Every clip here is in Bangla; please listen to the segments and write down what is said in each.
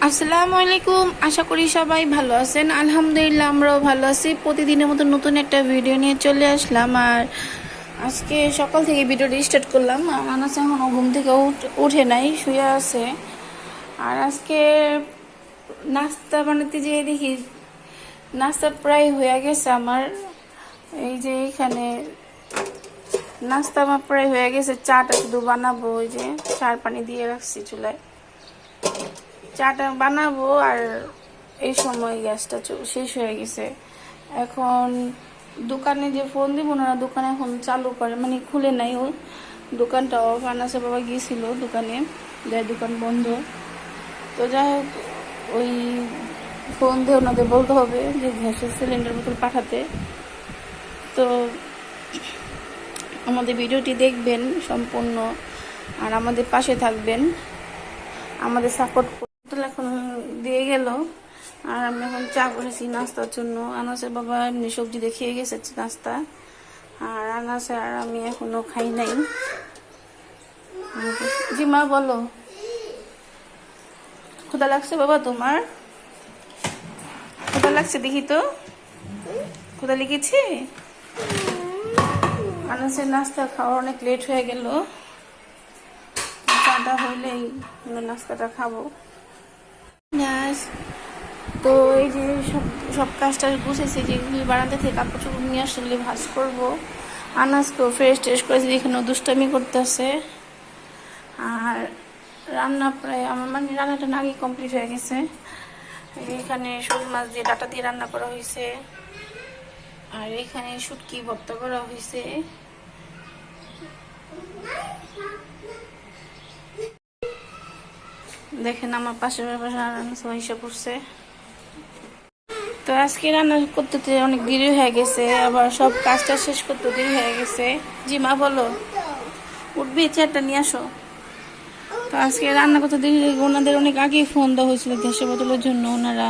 আসসালামু আলাইকুম। আশা করি সবাই ভালো আছেন। আলহামদুলিল্লাহ আমরাও ভালো আছি। প্রতিদিনের মতো নতুন একটা ভিডিও নিয়ে চলে আসলাম। আর আজকে সকাল থেকে ভিডিওটা স্টার্ট করলাম। আনাস এখনও ঘুম থেকে উঠে নাই, শুয়ে আছে। আর আজকে নাস্তা বানাতে যেয়ে দেখি নাস্তা প্রায় হয়ে গেছে আমার। এই যে এখানে নাস্তা আমার প্রায় হয়ে গেছে। চাটা শুধু বানাবো, ওই যে চার পানি দিয়ে রাখছি চুলায়, চাটা বানাবো। আর এই সময় গ্যাসটা শেষ হয়ে গেছে। এখন দোকানে যে ফোন দিব, ওনারা দোকানে এখন চালু করে, মানে খুলে নাই, ওই দোকানটা অফ। আনাসে বাবা গিয়েছিল দোকানে, দেয় দোকান বন্ধ। তো যাই হোক, ওই ফোন দিয়ে ওনাদের বলতে হবে যে গ্যাসের সিলিন্ডার বোতল পাঠাতে। তো আমাদের ভিডিওটি দেখবেন সম্পূর্ণ, আর আমাদের পাশে থাকবেন, আমাদের সাপোর্ট। এখন দিয়ে গেল, আর আমি এখন চা করেছি নাস্তার জন্য। আনাসের বাবা এমনি সবজি দেখিয়ে গেছে নাস্তা, আর আনাসে আর আমি এখনো খাই নাই। জি মা বলো, ক্ষুধা লাগছে বাবা তোমার? ক্ষুধা লাগছে দেখি তো, ক্ষুধা লেগেছে? আনাসের নাস্তা খাওয়া অনেক লেট হয়ে গেল। চাটা হইলেই নাস্তাটা খাবো। তো এই যে সব কাজটা গুছেছি, যেগুলি বারান্দা থেকে কাপড় চোপড় নিয়ে আসলে ভাজ করবো। আনাজকেও ফ্রেশ ট্রেশ করেছি, এখানেও দুষ্টামি করতেছে। আর রান্না প্রায় আমার, মানে রান্নাটা আগে কমপ্লিট হয়ে গেছে। এখানে শোল মাছ দিয়ে ডাটা দিয়ে রান্না করা হয়েছে, আর এখানে শুটকি ভর্তা করা হয়েছে। দেখেন আমার পাশের রান্না সবাই হিসাব করছে। তো আজকে রান্না করতে অনেক দেরি হয়ে গেছে, আবার সব কাজটা শেষ করতে দেরি হয়ে গেছে। জি মা বলো, উঠবি? চেয়ারটা নিয়ে আসো। তো আজকে রান্না করতে দেরি, ওনাদের অনেক আগেই ফোন দেওয়া হয়েছিল গ্যাসের বোতলের জন্য, ওনারা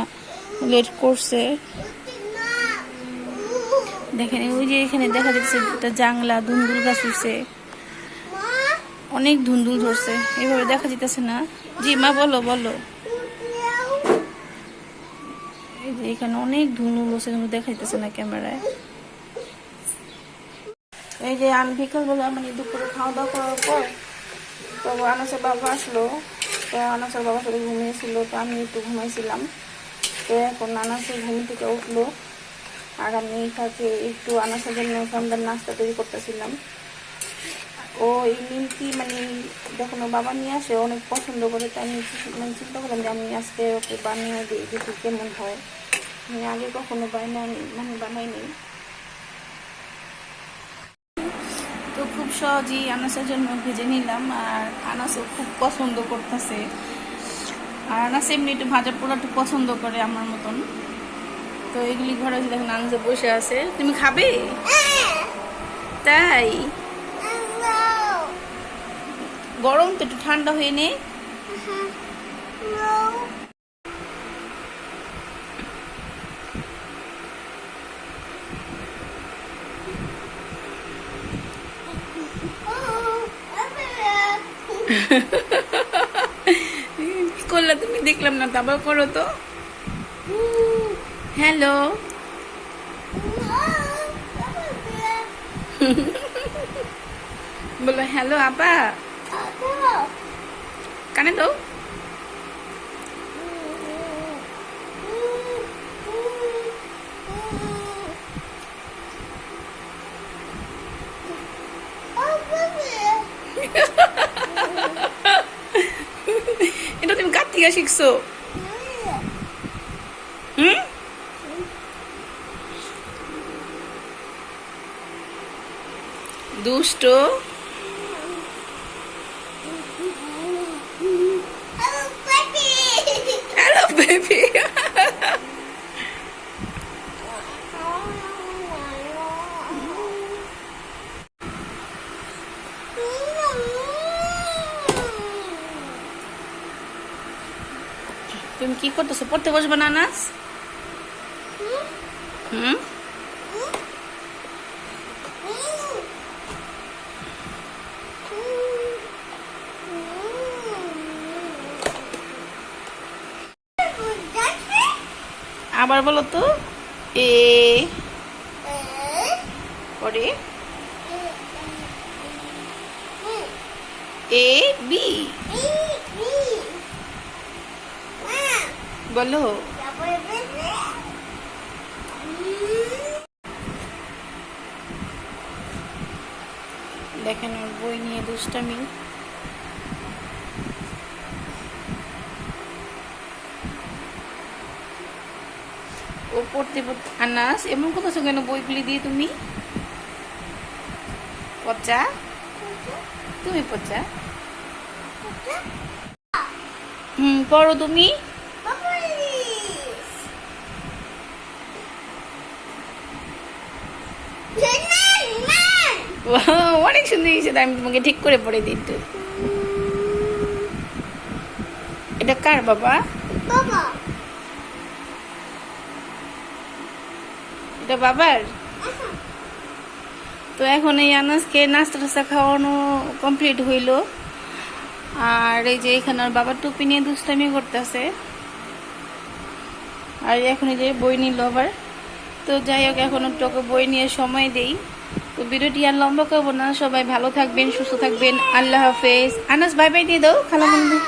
লেট করছে। দেখেন ওই যে এখানে দেখা যাচ্ছে একটা জাংলা ধুন্দুল গাছ হয়েছে, অনেক ধুন্দুল ধরছে, এইভাবে দেখা যেতেছে না। জি মা বলো বলো। এই যে এখানে অনেক ধুন্দুল হচ্ছে, কিন্তু দেখা যেতেছে না ক্যামেরায়। এই যে আমি বিকালবেলা, মানে দুপুরে খাওয়া দাওয়া করার পর তো আনাসের বাবা আসলো। তো আনাসের বাবার সাথে ঘুমিয়েছিল, তো আমি একটু ঘুমাইছিলাম। তো এখন আনাসের ঘুম থেকে উঠলো, আর আমি তাকে একটু আনাসের জন্য সন্ধ্যার নাস্তা তৈরি করতেছিলাম। ও এই নিমকি, মানে যখন ও বাবা নিয়ে আসে অনেক পছন্দ করে, তাই আমি মানে চিন্তা করলাম যে আমি আজকে ওকে বানিয়ে দিই, দেখি কেমন হয়। আমি আগে কখনো বানাইনি। তো খুব সহজেই আনাসের জন্য ভেজে নিলাম, আর আনাসও খুব পছন্দ করতেছে। আর আনাস এমনি একটু ভাজা পোড়া একটু পছন্দ করে আমার মতন। তো এগুলি ঘরে দেখেন আনাসে বসে আছে। তুমি খাবে? তাই? গরম তো, একটু ঠান্ডা হয়ে নে। কি করলা তুমি? দেখলাম না, তো আবার করো তো। হ্যালো বলো, হ্যালো আপা। কানে দাও। এটা তুমি কার থেকে শিখছো? হুম, দুষ্ট। Hello baby. তুমি কি করতেছো? পড়তে বসবে না আনাস? হুম। আবার বলো তো। এ পরে এ বি বলো। দেখেন ওর বই নিয়ে দুষ্টামি। ও পড়তে পড়তে আনাস এমন করতেছো কেন বইগুলি দিয়ে তুমি? পচা তুমি পচা। পড়ো তুমি। অনেক সুন্দর হয়েছে, আমি তোমাকে ঠিক করে পড়ে দিই একটু। এটা কার বাবা? এটা বাবার। তো এখন এই আনাজকে নাস্তা টাস্তা খাওয়ানো কমপ্লিট হইল। আর এই যে এখানে আর বাবার টুপি নিয়ে দুষ্টামি করতেছে। আর এখন এই যে বই নিল আবার। তো যাই হোক এখন একটু বই নিয়ে সময় দেই। তো ভিডিওটি আর লম্বা করবো না, সবাই ভালো থাকবেন, সুস্থ থাকবেন, আল্লাহ হাফেজ। আনাস বাই বাই দিয়ে দাও খালা বন্ধু।